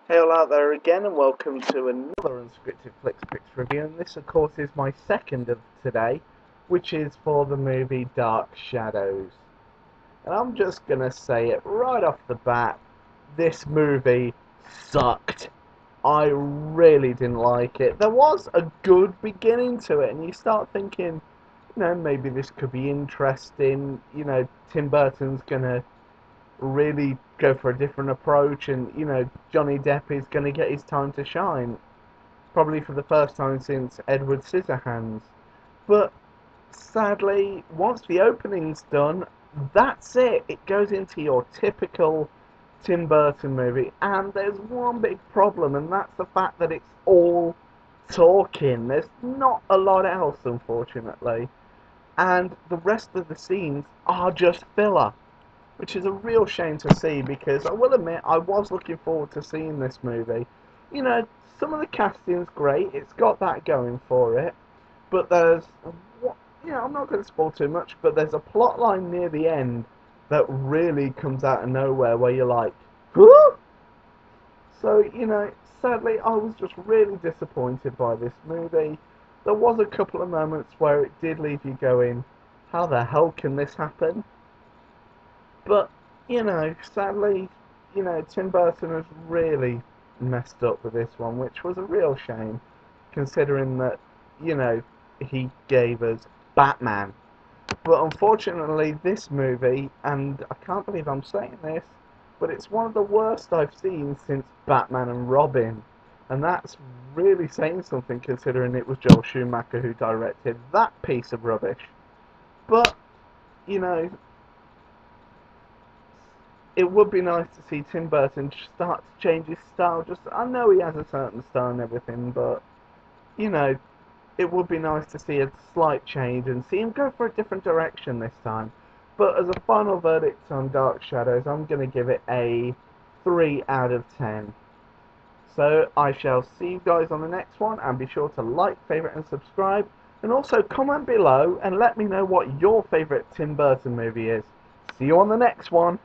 Hey all out there again, and welcome to another Unscripted Flicks Picks review, and this of course is my second of today, which is for the movie Dark Shadows. And I'm just gonna say it right off the bat, this movie sucked. I really didn't like it. There was a good beginning to it, and you start thinking, maybe this could be interesting, Tim Burton's gonna really go for a different approach, and Johnny Depp is going to get his time to shine, probably for the first time since Edward Scissorhands. But sadly, once the opening's done, that's it. It goes into your typical Tim Burton movie, and there's one big problem, and that's the fact that it's all talking. There's not a lot else, unfortunately, and the rest of the scenes are just filler, which is a real shame to see, because I will admit I was looking forward to seeing this movie. Some of the casting's great, it's got that going for it, but I'm not going to spoil too much, but there's a plot line near the end that really comes out of nowhere where you're like, huh? So, sadly I was just really disappointed by this movie. There was a couple of moments where it did leave you going, how the hell can this happen? But, sadly, Tim Burton has really messed up with this one, which was a real shame, considering that, he gave us Batman. But unfortunately, this movie, and I can't believe I'm saying this, but it's one of the worst I've seen since Batman and Robin. And that's really saying something, considering it was Joel Schumacher who directed that piece of rubbish. But, you know, it would be nice to see Tim Burton start to change his style. I know he has a certain style and everything, but you know, it would be nice to see a slight change and see him go for a different direction this time. But as a final verdict on Dark Shadows, I'm going to give it a 3 out of 10. So I shall see you guys on the next one, and be sure to like, favourite and subscribe, and also comment below and let me know what your favourite Tim Burton movie is. See you on the next one.